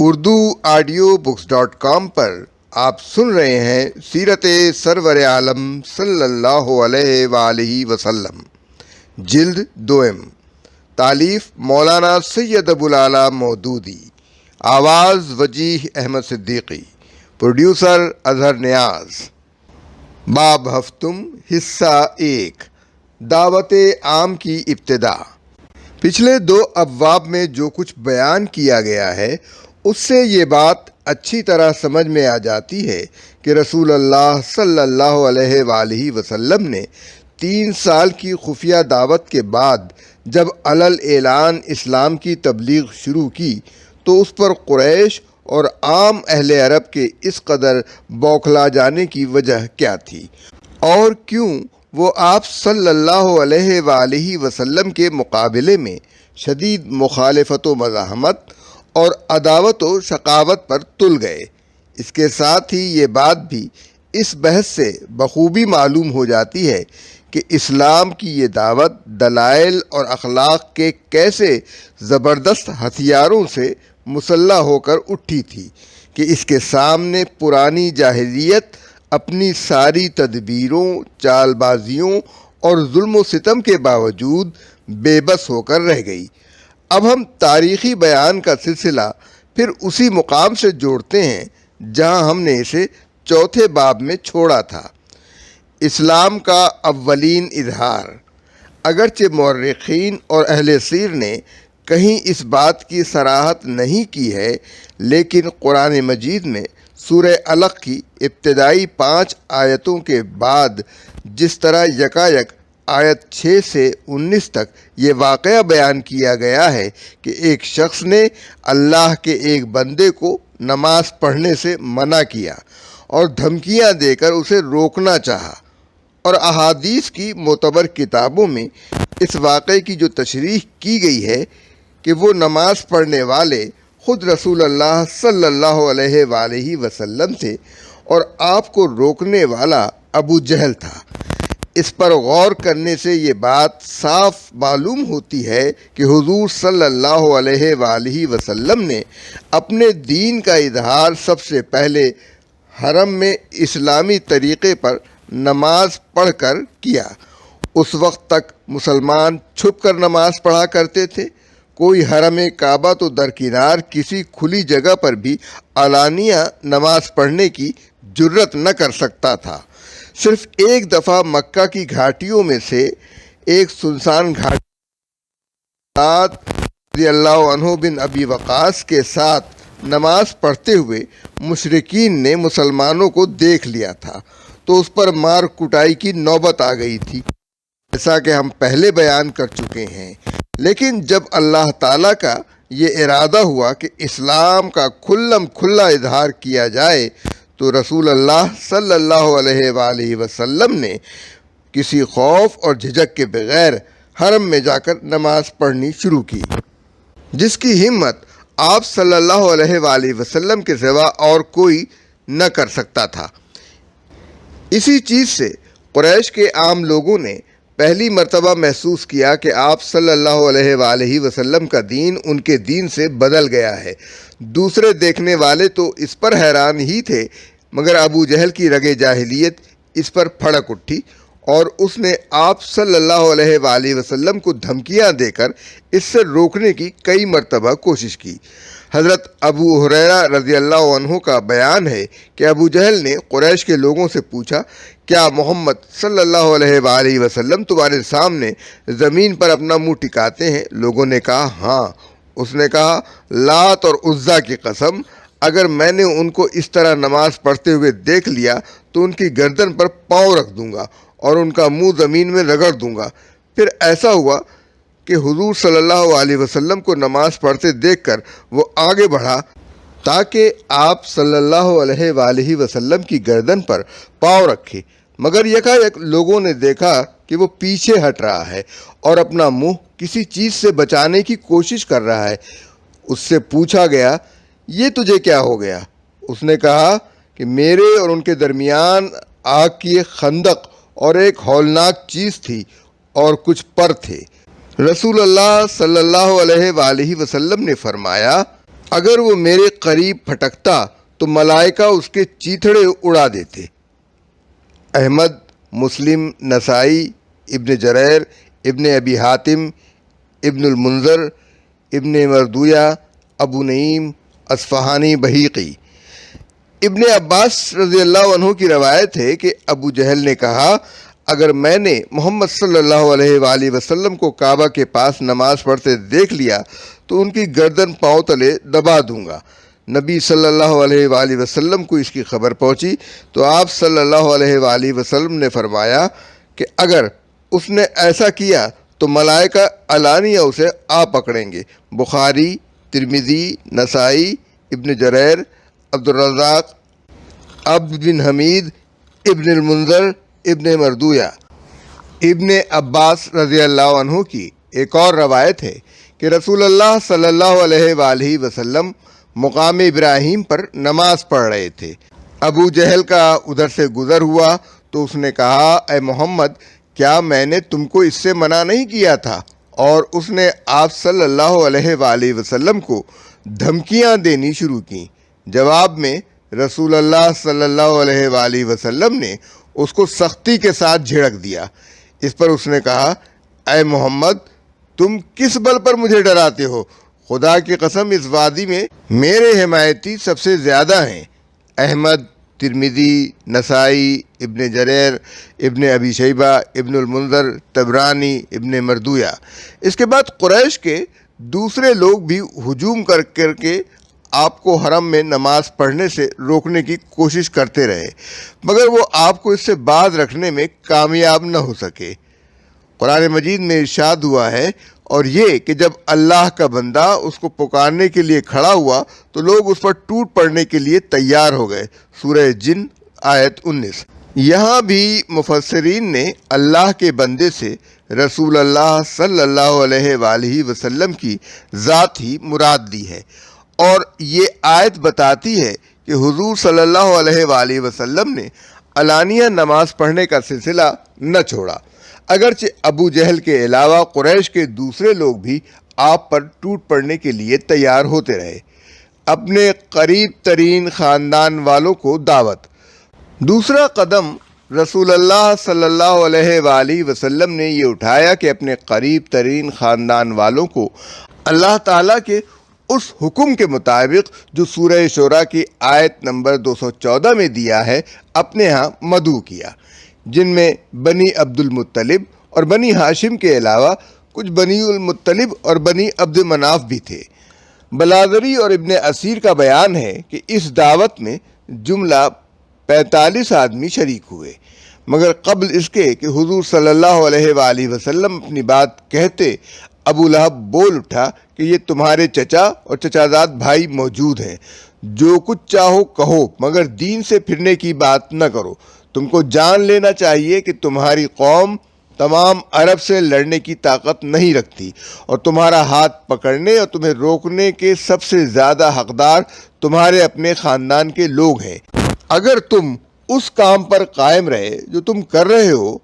Urdu audio books .com پر آپ سن رہے ہیں سیرت سرور عالم صلی اللہ علیہ وآلہ وسلم، جلد دوم، تالیف مولانا سید ابوالعلا مودودی، آواز وجیح احمد صدیقی، پروڈیوسر اظہر نیاز۔ باب ہفتم، حصہ 1، دعوت عام کی ابتدا۔ پچھلے 2 ابواب میں جو کچھ بیان کیا گیا ہے اس سے یہ بات اچھی طرح سمجھ میں آ جاتی ہے کہ رسول اللہ صلی اللہ علیہ وآلہ وسلم نے 3 سال کی خفیہ دعوت کے بعد جب علل اعلان اسلام کی تبلیغ شروع کی تو اس پر قریش اور عام اہل عرب کے اس قدر بوکھلا جانے کی وجہ کیا تھی، اور کیوں وہ آپ صلی اللہ علیہ وآلہ وسلم کے مقابلے میں شدید مخالفت و مزاحمت اور عداوت و شقاوت پر تل گئے۔ اس کے ساتھ ہی یہ بات بھی اس بحث سے بخوبی معلوم ہو جاتی ہے کہ اسلام کی یہ دعوت دلائل اور اخلاق کے کیسے زبردست ہتھیاروں سے مسلح ہو کر اٹھی تھی کہ اس کے سامنے پرانی جاہلیت اپنی ساری تدبیروں، چال بازیوں اور ظلم و ستم کے باوجود بے بس ہو کر رہ گئی۔ اب ہم تاریخی بیان کا سلسلہ پھر اسی مقام سے جوڑتے ہیں جہاں ہم نے اسے چوتھے باب میں چھوڑا تھا، اسلام کا اولین اظہار۔ اگرچہ مورخین اور اہل سیر نے کہیں اس بات کی صراحت نہیں کی ہے، لیکن قرآن مجید میں سورہ علق کی ابتدائی 5 آیتوں کے بعد جس طرح یکایک آیت 6 سے 19 تک یہ واقعہ بیان کیا گیا ہے کہ ایک شخص نے اللہ کے ایک بندے کو نماز پڑھنے سے منع کیا اور دھمکیاں دے کر اسے روکنا چاہا، اور احادیث کی معتبر کتابوں میں اس واقعے کی جو تشریح کی گئی ہے کہ وہ نماز پڑھنے والے خود رسول اللہ صلی اللہ علیہ وآلہ وسلم تھے اور آپ کو روکنے والا ابو جہل تھا۔ اس پر غور کرنے سے یہ بات صاف معلوم ہوتی ہے کہ حضور صلی اللہ علیہ وآلہ وسلم نے اپنے دین کا اظہار سب سے پہلے حرم میں اسلامی طریقے پر نماز پڑھ کر کیا۔ اس وقت تک مسلمان چھپ کر نماز پڑھا کرتے تھے۔ کوئی حرم کعبہ تو درکنار کسی کھلی جگہ پر بھی علانیہ نماز پڑھنے کی جرت نہ کر سکتا تھا۔ صرف ایک دفعہ مکہ کی گھاٹیوں میں سے ایک سنسان گھاٹی رضی اللہ عنہ بن ابی وقاص کے ساتھ نماز پڑھتے ہوئے مشرکین نے مسلمانوں کو دیکھ لیا تھا تو اس پر مار کٹائی کی نوبت آ گئی تھی، جیسا کہ ہم پہلے بیان کر چکے ہیں۔ لیکن جب اللہ تعالیٰ کا یہ ارادہ ہوا کہ اسلام کا کھلم کھلا اظہار کیا جائے تو رسول اللہ صلی اللہ علیہ وآلہ وسلم نے کسی خوف اور جھجک کے بغیر حرم میں جا کر نماز پڑھنی شروع کی، جس کی ہمت آپ صلی اللہ علیہ وآلہ وسلم کے سوا اور کوئی نہ کر سکتا تھا۔ اسی چیز سے قریش کے عام لوگوں نے پہلی مرتبہ محسوس کیا کہ آپ صلی اللہ علیہ وآلہ وسلم کا دین ان کے دین سے بدل گیا ہے۔ دوسرے دیکھنے والے تو اس پر حیران ہی تھے، مگر ابو جہل کی رگ جاہلیت اس پر پھڑک اٹھی اور اس نے آپ صلی اللہ علیہ وآلہ وسلم کو دھمکیاں دے کر اس سے روکنے کی کئی مرتبہ کوشش کی۔ حضرت ابو ہریرہ رضی اللہ عنہ کا بیان ہے کہ ابو جہل نے قریش کے لوگوں سے پوچھا، کیا محمد صلی اللہ علیہ وآلہ وسلم تمہارے سامنے زمین پر اپنا منہ ٹکاتے ہیں؟ لوگوں نے کہا ہاں۔ اس نے کہا، لات اور عزا کی قسم، اگر میں نے ان کو اس طرح نماز پڑھتے ہوئے دیکھ لیا تو ان کی گردن پر پاؤں رکھ دوں گا اور ان کا منہ زمین میں رگڑ دوں گا۔ پھر ایسا ہوا کہ حضور صلی اللہ علیہ وسلم کو نماز پڑھتے دیکھ کر وہ آگے بڑھا تاکہ آپ صلی اللہ علیہ وآلہ وسلم کی گردن پر پاؤں رکھے، مگر یکایک لوگوں نے دیکھا کہ وہ پیچھے ہٹ رہا ہے اور اپنا منہ کسی چیز سے بچانے کی کوشش کر رہا ہے۔ اس سے پوچھا گیا، یہ تجھے کیا ہو گیا؟ اس نے کہا کہ میرے اور ان کے درمیان آگ کی ایک خندق اور ایک ہولناک چیز تھی اور کچھ پر تھے۔ رسول اللہ صلی اللہ علیہ وآلہ وسلم نے فرمایا، اگر وہ میرے قریب پھٹکتا تو ملائکہ اس کے چیتھڑے اڑا دیتے۔ احمد، مسلم، نسائی، ابن جریر، ابن ابی حاتم، ابن المنذر، ابن مردویہ، ابو نعیم اصفہانی، بہیقی۔ ابن عباس رضی اللہ عنہ کی روایت ہے کہ ابو جہل نے کہا، اگر میں نے محمد صلی اللہ علیہ وآلہ وسلم کو کعبہ کے پاس نماز پڑھتے دیکھ لیا تو ان کی گردن پاؤں تلے دبا دوں گا۔ نبی صلی اللہ علیہ وآلہ وسلم کو اس کی خبر پہنچی تو آپ صلی اللہ علیہ وآلہ وسلم نے فرمایا کہ اگر اس نے ایسا کیا تو ملائکہ علانیہ اسے آ پکڑیں گے۔ بخاری، ترمذی، نسائی، ابن جریر، عبدالرزاق، عبد بن حمید، ابن المنذر، ابن مردویہ۔ ابن عباس رضی اللہ عنہ کی ایک اور روایت ہے کہ رسول اللہ صلی اللہ علیہ وآلہ وسلم مقام ابراہیم پر نماز پڑھ رہے تھے۔ ابو جہل کا ادھر سے گزر ہوا تو اس نے کہا، اے محمد، کیا میں نے تم کو اس سے منع نہیں کیا تھا؟ اور اس نے آپ صلی اللہ علیہ وآلہ وسلم کو دھمکیاں دینی شروع کیں۔ جواب میں رسول اللہ صلی اللہ علیہ وآلہ وسلم نے اس کو سختی کے ساتھ جھڑک دیا۔ اس پر اس نے کہا، اے محمد، تم کس بل پر مجھے ڈراتے ہو؟ خدا کی قسم، اس وادی میں میرے حمایتی سب سے زیادہ ہیں۔ احمد، ترمذی، نسائی، ابن جریر، ابن ابی شیبہ، ابن المنذر، طبرانی، ابن مردویہ۔ اس کے بعد قریش کے دوسرے لوگ بھی ہجوم کر کے آپ کو حرم میں نماز پڑھنے سے روکنے کی کوشش کرتے رہے، مگر وہ آپ کو اس سے باز رکھنے میں کامیاب نہ ہو سکے۔ قرآن مجید میں ارشاد ہوا ہے، اور یہ کہ جب اللہ کا بندہ اس کو پکارنے کے لیے کھڑا ہوا تو لوگ اس پر ٹوٹ پڑنے کے لیے تیار ہو گئے۔ سورہ جن، آیت 19۔ یہاں بھی مفسرین نے اللہ کے بندے سے رسول اللہ صلی اللہ علیہ وآلہ وسلم کی ذات ہی مراد دی ہے، اور یہ آیت بتاتی ہے کہ حضور صلی اللہ علیہ وآلہ وسلم نے علانیہ نماز پڑھنے کا سلسلہ نہ چھوڑا، اگرچہ ابو جہل کے علاوہ قریش کے دوسرے لوگ بھی آپ پر ٹوٹ پڑنے کے لیے تیار ہوتے رہے۔ اپنے قریب ترین خاندان والوں کو دعوت۔ دوسرا قدم رسول اللہ صلی اللہ علیہ وآلہ وسلم نے یہ اٹھایا کہ اپنے قریب ترین خاندان والوں کو اللہ تعالیٰ کے اس حکم کے مطابق جو سورہ شورى کی آیت نمبر 214 میں دیا ہے، اپنے ہاں مدعو کیا، جن میں بنی عبد المطلب اور بنی ہاشم کے علاوہ کچھ بنی المطلب اور بنی عبد مناف بھی تھے۔ بلادری اور ابن اسیر کا بیان ہے کہ اس دعوت میں جملہ 45 آدمی شریک ہوئے، مگر قبل اس کے کہ حضور صلی اللہ علیہ وآلہ وسلم اپنی بات کہتے، ابو لہب بول اٹھا کہ یہ تمہارے چچا اور چچازاد بھائی موجود ہیں، جو کچھ چاہو کہو مگر دین سے پھرنے کی بات نہ کرو۔ تم کو جان لینا چاہیے کہ تمہاری قوم تمام عرب سے لڑنے کی طاقت نہیں رکھتی، اور تمہارا ہاتھ پکڑنے اور تمہیں روکنے کے سب سے زیادہ حقدار تمہارے اپنے خاندان کے لوگ ہیں۔ اگر تم اس کام پر قائم رہے جو تم کر رہے ہو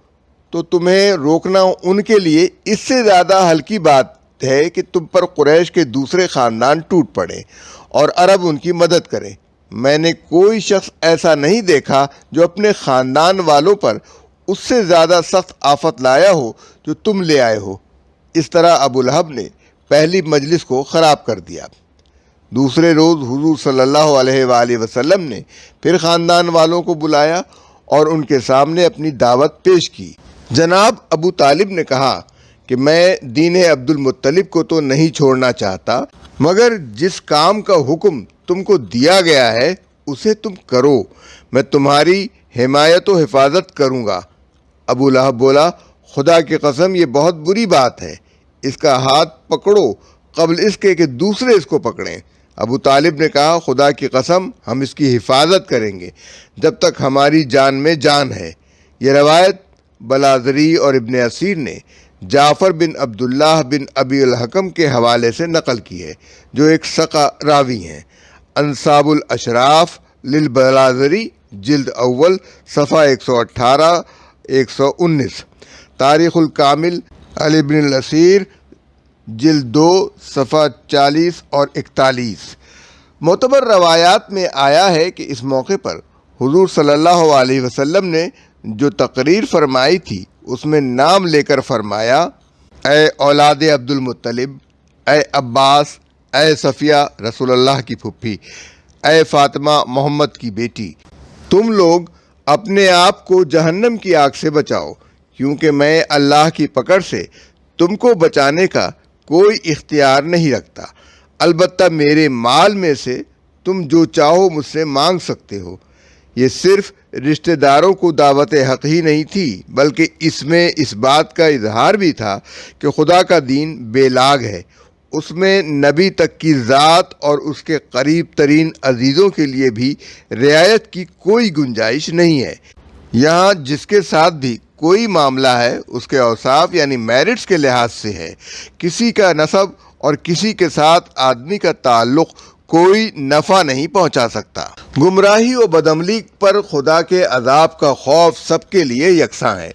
تو تمہیں روکنا ان کے لیے اس سے زیادہ ہلکی بات ہے کہ تم پر قریش کے دوسرے خاندان ٹوٹ پڑے اور عرب ان کی مدد کریں۔ میں نے کوئی شخص ایسا نہیں دیکھا جو اپنے خاندان والوں پر اس سے زیادہ سخت آفت لایا ہو جو تم لے آئے ہو۔ اس طرح ابو لہب نے پہلی مجلس کو خراب کر دیا۔ دوسرے روز حضور صلی اللہ علیہ وآلہ وسلم نے پھر خاندان والوں کو بلایا اور ان کے سامنے اپنی دعوت پیش کی۔ جناب ابو طالب نے کہا کہ میں دین عبد المطلب کو تو نہیں چھوڑنا چاہتا، مگر جس کام کا حکم تم کو دیا گیا ہے اسے تم کرو، میں تمہاری حمایت و حفاظت کروں گا۔ ابو لہب بولا، خدا کی قسم، یہ بہت بری بات ہے، اس کا ہاتھ پکڑو قبل اس کے کہ دوسرے اس کو پکڑیں۔ ابو طالب نے کہا، خدا کی قسم، ہم اس کی حفاظت کریں گے جب تک ہماری جان میں جان ہے۔ یہ روایت بلادری اور ابن اسیر نے جعفر بن عبداللہ بن ابی الحکم کے حوالے سے نقل کی ہے، جو ایک ثقہ راوی ہیں۔ انصاب الاشراف للبلادری، جلد اول، صفحہ 118 119۔ تاریخ الکامل ابن الاسیر، جلد 2، صفحہ 40 اور 41۔ معتبر روایات میں آیا ہے کہ اس موقع پر حضور صلی اللہ علیہ وسلم نے جو تقریر فرمائی تھی اس میں نام لے کر فرمایا: اے اولاد عبد المطلب، اے عباس، اے صفیہ رسول اللہ کی پھپھی، اے فاطمہ محمد کی بیٹی، تم لوگ اپنے آپ کو جہنم کی آگ سے بچاؤ، کیونکہ میں اللہ کی پکڑ سے تم کو بچانے کا کوئی اختیار نہیں رکھتا۔ البتہ میرے مال میں سے تم جو چاہو مجھ سے مانگ سکتے ہو۔ یہ صرف رشتہ داروں کو دعوت حق ہی نہیں تھی، بلکہ اس میں اس بات کا اظہار بھی تھا کہ خدا کا دین بے لاگ ہے، اس میں نبی تک کی ذات اور اس کے قریب ترین عزیزوں کے لیے بھی رعایت کی کوئی گنجائش نہیں ہے۔ یہاں جس کے ساتھ بھی کوئی معاملہ ہے اس کے اوصاف یعنی میرٹس کے لحاظ سے ہے۔ کسی کا نسب اور کسی کے ساتھ آدمی کا تعلق کوئی نفع نہیں پہنچا سکتا۔ گمراہی و بدعملی پر خدا کے عذاب کا خوف سب کے لیے یکساں ہے۔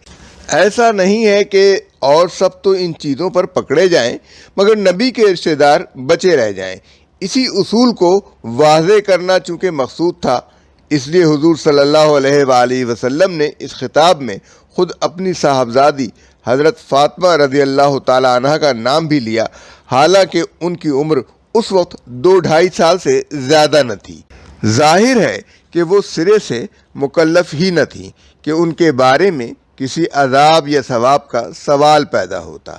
ایسا نہیں ہے کہ اور سب تو ان چیزوں پر پکڑے جائیں مگر نبی کے رشتہ دار بچے رہ جائیں۔ اسی اصول کو واضح کرنا چونکہ مقصود تھا، اس لیے حضور صلی اللہ علیہ وآلہ وسلم نے اس خطاب میں خود اپنی صاحبزادی حضرت فاطمہ رضی اللہ تعالیٰ عنہ کا نام بھی لیا، حالانکہ ان کی عمر اس وقت 2-2.5 سال سے زیادہ نہ تھی۔ ظاہر ہے کہ وہ سرے سے مکلف ہی نہ تھیں کہ ان کے بارے میں کسی عذاب یا ثواب کا سوال پیدا ہوتا،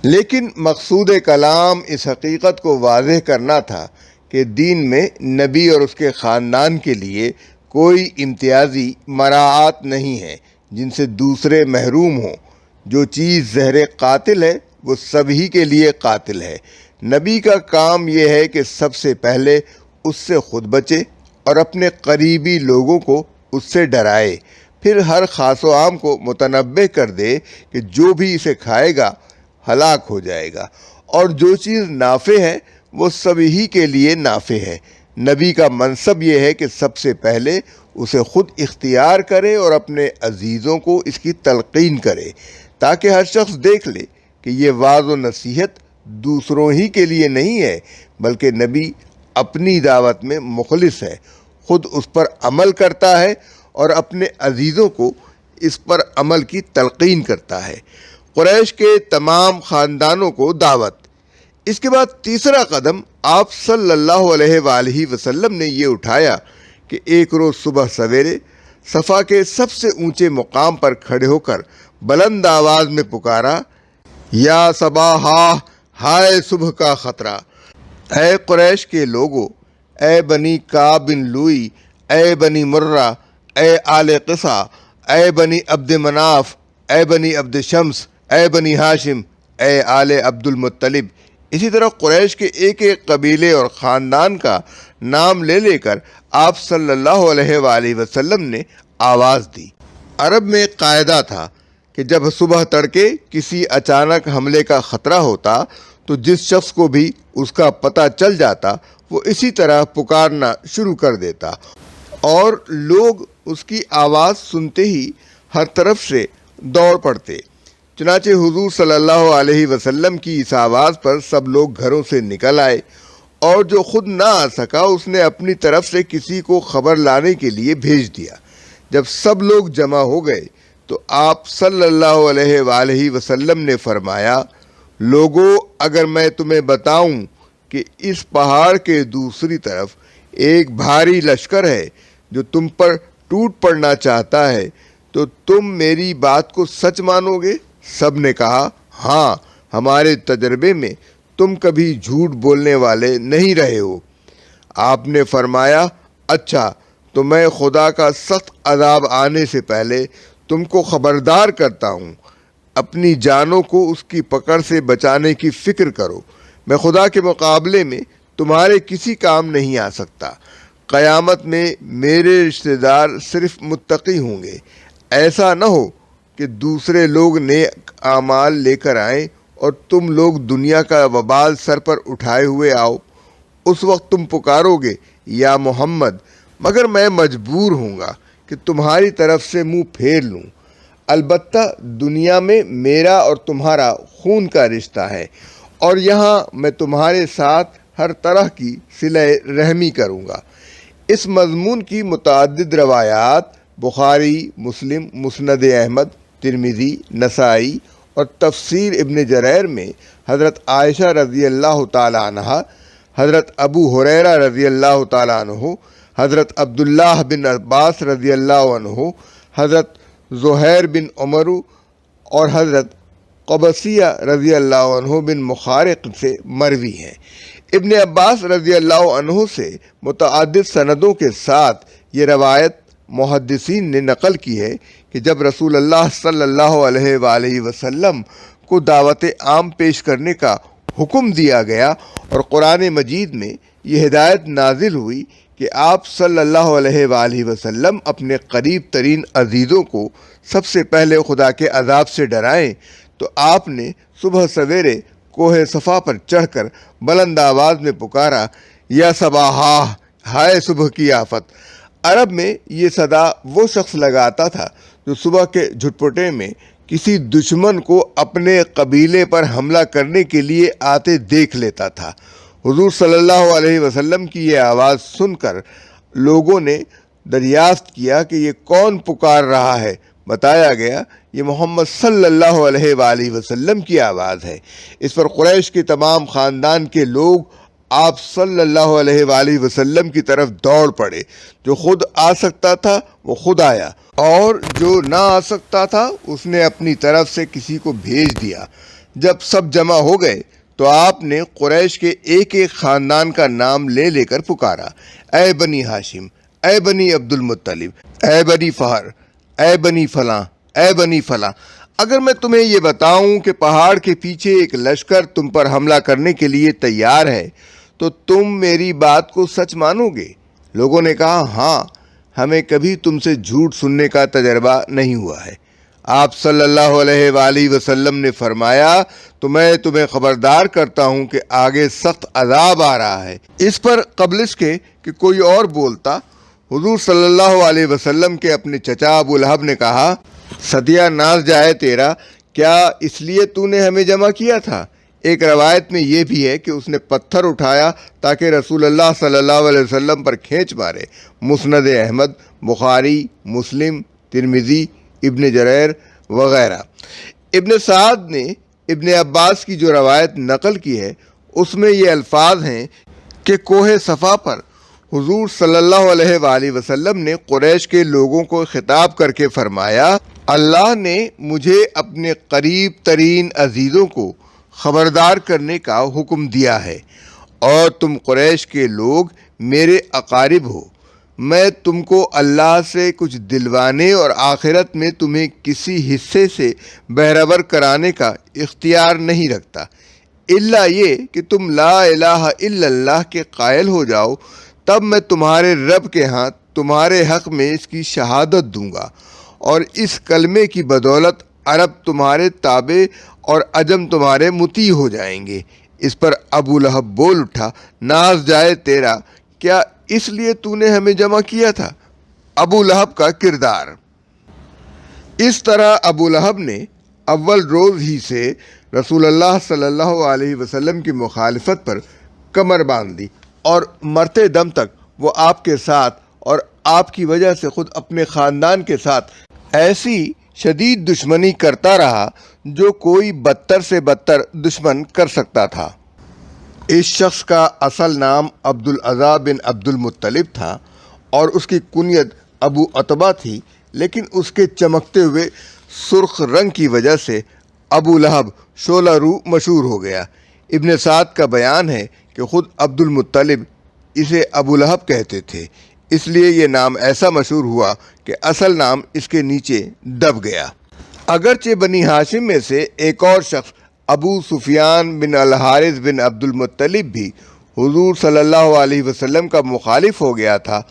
لیکن مقصود کلام اس حقیقت کو واضح کرنا تھا کہ دین میں نبی اور اس کے خاندان کے لیے کوئی امتیازی مراعات نہیں ہے جن سے دوسرے محروم ہوں۔ جو چیز زہر قاتل ہے وہ سبھی کے لیے قاتل ہے۔ نبی کا کام یہ ہے کہ سب سے پہلے اس سے خود بچے اور اپنے قریبی لوگوں کو اس سے ڈرائے، پھر ہر خاص و عام کو متنبہ کر دے کہ جو بھی اسے کھائے گا ہلاک ہو جائے گا، اور جو چیز نافع ہے وہ سبھی کے لیے نافع ہے۔ نبی کا منصب یہ ہے کہ سب سے پہلے اسے خود اختیار کرے اور اپنے عزیزوں کو اس کی تلقین کرے، تاکہ ہر شخص دیکھ لے کہ یہ وعظ و نصیحت دوسروں ہی کے لیے نہیں ہے، بلکہ نبی اپنی دعوت میں مخلص ہے، خود اس پر عمل کرتا ہے اور اپنے عزیزوں کو اس پر عمل کی تلقین کرتا ہے۔ قریش کے تمام خاندانوں کو دعوت۔ اس کے بعد تیسرا قدم آپ صلی اللہ علیہ وآلہ وسلم نے یہ اٹھایا کہ ایک روز صبح سویرے صفا کے سب سے اونچے مقام پر کھڑے ہو کر بلند آواز میں پکارا: یا صباحا، ہائے صبح کا خطرہ! اے قریش کے لوگو، اے بنی کعب بن لوئی، اے بنی مرہ، اے آل قصہ، اے بنی عبد مناف، اے بنی عبد شمس، اے بنی ہاشم، اے آل عبد المطلب۔ اسی طرح قریش کے ایک ایک قبیلے اور خاندان کا نام لے لے کر آپ صلی اللہ علیہ وآلہ وسلم نے آواز دی۔ عرب میں ایک قاعدہ تھا کہ جب صبح تڑکے کسی اچانک حملے کا خطرہ ہوتا تو جس شخص کو بھی اس کا پتہ چل جاتا وہ اسی طرح پکارنا شروع کر دیتا، اور لوگ اس کی آواز سنتے ہی ہر طرف سے دوڑ پڑتے۔ چنانچہ حضور صلی اللہ علیہ وسلم کی اس آواز پر سب لوگ گھروں سے نکل آئے، اور جو خود نہ آ سکا اس نے اپنی طرف سے کسی کو خبر لانے کے لیے بھیج دیا۔ جب سب لوگ جمع ہو گئے تو آپ صلی اللہ علیہ وآلہ وسلم نے فرمایا: لوگو، اگر میں تمہیں بتاؤں کہ اس پہاڑ کے دوسری طرف ایک بھاری لشکر ہے جو تم پر ٹوٹ پڑنا چاہتا ہے تو تم میری بات کو سچ مانو گے؟ سب نے کہا: ہاں، ہمارے تجربے میں تم کبھی جھوٹ بولنے والے نہیں رہے ہو۔ آپ نے فرمایا: اچھا، تو میں خدا کا سخت عذاب آنے سے پہلے تم کو خبردار کرتا ہوں، اپنی جانوں کو اس کی پکڑ سے بچانے کی فکر کرو۔ میں خدا کے مقابلے میں تمہارے کسی کام نہیں آ سکتا۔ قیامت میں میرے رشتہ دار صرف متقی ہوں گے۔ ایسا نہ ہو کہ دوسرے لوگ نیک اعمال لے کر آئیں اور تم لوگ دنیا کا وبال سر پر اٹھائے ہوئے آؤ۔ اس وقت تم پکارو گے: یا محمد، مگر میں مجبور ہوں گا کہ تمہاری طرف سے منہ پھیر لوں۔ البتہ دنیا میں میرا اور تمہارا خون کا رشتہ ہے، اور یہاں میں تمہارے ساتھ ہر طرح کی صلہ رحمی کروں گا۔ اس مضمون کی متعدد روایات بخاری، مسلم، مسند احمد، ترمذی، نسائی اور تفسیر ابن جریر میں حضرت عائشہ رضی اللہ تعالی عنہ، حضرت ابو ہریرہ رضی اللہ تعالی عنہ، حضرت عبداللہ بن عباس رضی اللہ عنہ، حضرت زہیر بن عمر اور حضرت قبسیہ رضی اللہ عنہ بن مخارق سے مروی ہیں۔ ابن عباس رضی اللہ عنہ سے متعدد سندوں کے ساتھ یہ روایت محدثین نے نقل کی ہے کہ جب رسول اللہ صلی اللہ علیہ وآلہ وسلم کو دعوت عام پیش کرنے کا حکم دیا گیا اور قرآن مجید میں یہ ہدایت نازل ہوئی کہ آپ صلی اللہ علیہ وآلہ وسلم اپنے قریب ترین عزیزوں کو سب سے پہلے خدا کے عذاب سے ڈرائیں، تو آپ نے صبح سویرے کوہ صفا پر چڑھ کر بلند آواز میں پکارا، یا صباحا، ہائے صبح کی آفت۔ عرب میں یہ صدا وہ شخص لگاتا تھا جو صبح کے جھٹپٹے میں کسی دشمن کو اپنے قبیلے پر حملہ کرنے کے لیے آتے دیکھ لیتا تھا۔ حضور صلی اللہ علیہ وسلم کی یہ آواز سن کر لوگوں نے دریافت کیا کہ یہ کون پکار رہا ہے۔ بتایا گیا یہ محمد صلی اللہ علیہ وآلہ وسلم کی آواز ہے۔ اس پر قریش کے تمام خاندان کے لوگ آپ صلی اللہ علیہ وآلہ وسلم کی طرف دوڑ پڑے۔ جو خود آ سکتا تھا وہ خود آیا، اور جو نہ آ سکتا تھا اس نے اپنی طرف سے کسی کو بھیج دیا۔ جب سب جمع ہو گئے تو آپ نے قریش کے ایک ایک خاندان کا نام لے لے کر پکارا، اے بنی ہاشم، اے بنی عبد المطلب، اے بنی فہر، اے بنی فلاں، اے بنی فلاں۔ اگر میں تمہیں یہ بتاؤں کہ پہاڑ کے پیچھے ایک لشکر تم پر حملہ کرنے کے لیے تیار ہے تو تم میری بات کو سچ مانو گے؟ لوگوں نے کہا، ہاں، ہمیں کبھی تم سے جھوٹ سننے کا تجربہ نہیں ہوا ہے۔ آپ صلی اللہ علیہ وآلہ وسلم نے فرمایا، تو میں تمہیں خبردار کرتا ہوں کہ آگے سخت عذاب آ رہا ہے۔ اس پر قبل اس کے کہ کوئی اور بولتا، حضور صلی اللہ علیہ وسلم کے اپنے چچا ابو لہب نے کہا، صدیہ ناز جائے تیرا، کیا اس لیے تو نے ہمیں جمع کیا تھا؟ ایک روایت میں یہ بھی ہے کہ اس نے پتھر اٹھایا تاکہ رسول اللہ صلی اللہ علیہ وسلم پر کھینچ مارے۔ مسند احمد، بخاری، مسلم، ترمذی، ابن جریر وغیرہ۔ ابن سعد نے ابن عباس کی جو روایت نقل کی ہے اس میں یہ الفاظ ہیں کہ کوہ صفا پر حضور صلی اللہ علیہ وآلہ وسلم نے قریش کے لوگوں کو خطاب کر کے فرمایا، اللہ نے مجھے اپنے قریب ترین عزیزوں کو خبردار کرنے کا حکم دیا ہے، اور تم قریش کے لوگ میرے اقارب ہو۔ میں تم کو اللہ سے کچھ دلوانے اور آخرت میں تمہیں کسی حصے سے بہرور کرانے کا اختیار نہیں رکھتا، الا یہ کہ تم لا الہ الا اللہ کے قائل ہو جاؤ، تب میں تمہارے رب کے ہاں تمہارے حق میں اس کی شہادت دوں گا، اور اس کلمے کی بدولت عرب تمہارے تابع اور عجم تمہارے مطیع ہو جائیں گے۔ اس پر ابو لہب بول اٹھا، ناز جائے تیرا، کیا اس لیے تو نے ہمیں جمع کیا تھا؟ ابو لہب کا کردار۔ اس طرح ابو لہب نے اول روز ہی سے رسول اللہ صلی اللہ علیہ وسلم کی مخالفت پر کمر باندھ دی، اور مرتے دم تک وہ آپ کے ساتھ اور آپ کی وجہ سے خود اپنے خاندان کے ساتھ ایسی شدید دشمنی کرتا رہا جو کوئی بدتر سے بدتر دشمن کر سکتا تھا۔ اس شخص کا اصل نام عبدالاعلیٰ بن عبد المطلب تھا اور اس کی کنیت ابو عتبہ تھی، لیکن اس کے چمکتے ہوئے سرخ رنگ کی وجہ سے ابو لہب شعلہ رو مشہور ہو گیا۔ ابن سعد کا بیان ہے کہ خود عبد المطلب اسے ابو لہب کہتے تھے، اس لیے یہ نام ایسا مشہور ہوا کہ اصل نام اس کے نیچے دب گیا۔ اگرچہ بنی ہاشم میں سے ایک اور شخص ابو سفیان بن الحارث بن عبد المطلب بھی حضور صلی اللہ علیہ وسلم کا مخالف ہو گیا تھا،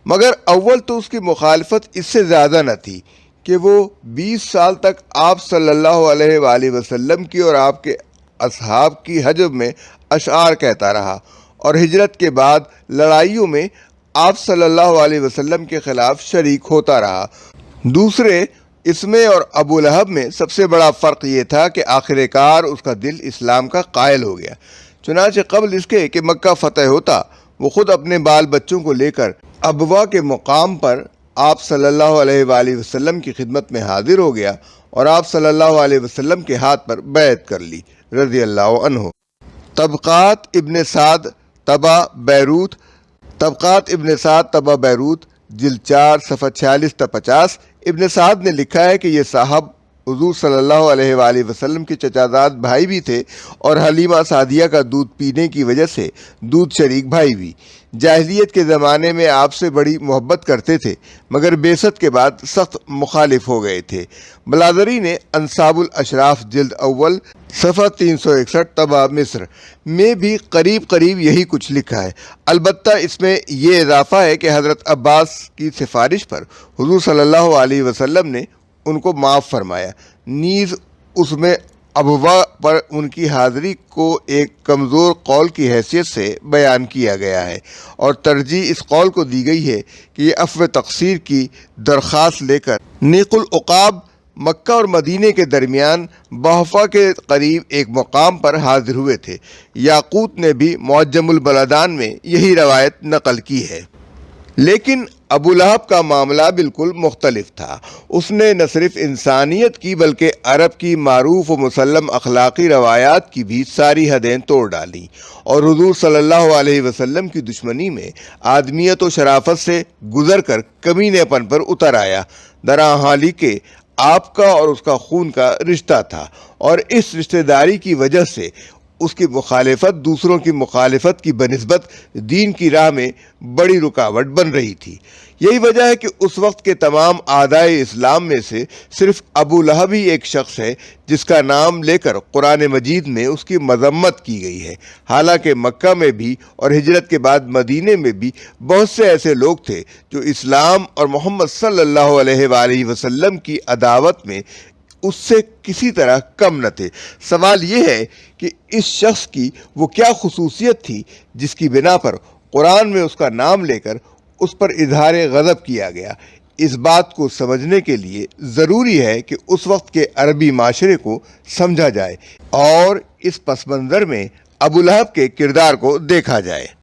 مگر اول تو اس کی مخالفت اس سے زیادہ نہ تھی کہ وہ 20 سال تک آپ صلی اللہ علیہ وآلہ وسلم کی اور آپ کے اصحاب کی حجب میں اشعار کہتا رہا، اور ہجرت کے بعد لڑائیوں میں آپ صلی اللہ علیہ وسلم کے خلاف شریک ہوتا رہا۔ دوسرے، اس میں اور ابو لہب میں سب سے بڑا فرق یہ تھا کہ آخر کار اس کا دل اسلام کا قائل ہو گیا۔ چنانچہ قبل اس کے کہ مکہ فتح ہوتا وہ خود اپنے بال بچوں کو لے کر ابوا کے مقام پر آپ صلی اللہ علیہ وآلہ وسلم کی خدمت میں حاضر ہو گیا اور آپ صلی اللہ علیہ وسلم کے ہاتھ پر بیعت کر لی رضی اللہ عنہ۔ طبقات ابن سعد طبع بیروت جلد 4 صفحہ 46 تا 50۔ ابن سعد نے لکھا ہے کہ یہ صاحب حضور صلی اللہ علیہ وآلہ وسلم کے چچا زاد بھائی بھی تھے اور حلیمہ سعدیہ کا دودھ پینے کی وجہ سے دودھ شریک بھائی بھی۔ جاہلیت کے زمانے میں آپ سے بڑی محبت کرتے تھے مگر بعثت کے بعد سخت مخالف ہو گئے تھے۔ بلادری نے انصاب الاشراف جلد اول صفحہ 361 طبع مصر میں بھی قریب یہی کچھ لکھا ہے۔ البتہ اس میں یہ اضافہ ہے کہ حضرت عباس کی سفارش پر حضور صلی اللہ علیہ وسلم نے ان کو معاف فرمایا، نیز اس میں ابوا پر ان کی حاضری کو ایک کمزور قول کی حیثیت سے بیان کیا گیا ہے، اور ترجیح اس قول کو دی گئی ہے کہ یہ عفو تقصیر کی درخواست لے کر نیق العقاب مکہ اور مدینے کے درمیان بحفا کے قریب ایک مقام پر حاضر ہوئے تھے۔ یاقوت نے بھی معجم البلدان میں یہی روایت نقل کی ہے۔ لیکن ابو لہب کا معاملہ بالکل مختلف تھا۔ اس نے نہ صرف انسانیت کی بلکہ عرب کی معروف و مسلم اخلاقی روایات کی بھی ساری حدیں توڑ ڈالیں اور حضور صلی اللہ علیہ وسلم کی دشمنی میں آدمیت و شرافت سے گزر کر کمینے پن پر اتر آیا، درا حالی کہ آپ کا اور اس کا خون کا رشتہ تھا، اور اس رشتہ داری کی وجہ سے اس کی مخالفت دوسروں کی مخالفت کی بنسبت دین کی راہ میں بڑی رکاوٹ بن رہی تھی۔ یہی وجہ ہے کہ اس وقت کے تمام اعدائے اسلام میں سے صرف ابو لہب ہی ایک شخص ہے جس کا نام لے کر قرآن مجید میں اس کی مذمت کی گئی ہے، حالانکہ مکہ میں بھی اور ہجرت کے بعد مدینے میں بھی بہت سے ایسے لوگ تھے جو اسلام اور محمد صلی اللہ علیہ وآلہ وسلم کی عداوت میں اس سے کسی طرح کم نہ تھے۔ سوال یہ ہے کہ اس شخص کی وہ کیا خصوصیت تھی جس کی بنا پر قرآن میں اس کا نام لے کر اس پر اظہار غضب کیا گیا؟ اس بات کو سمجھنے کے لیے ضروری ہے کہ اس وقت کے عربی معاشرے کو سمجھا جائے اور اس پس منظر میں ابو لہب کے کردار کو دیکھا جائے۔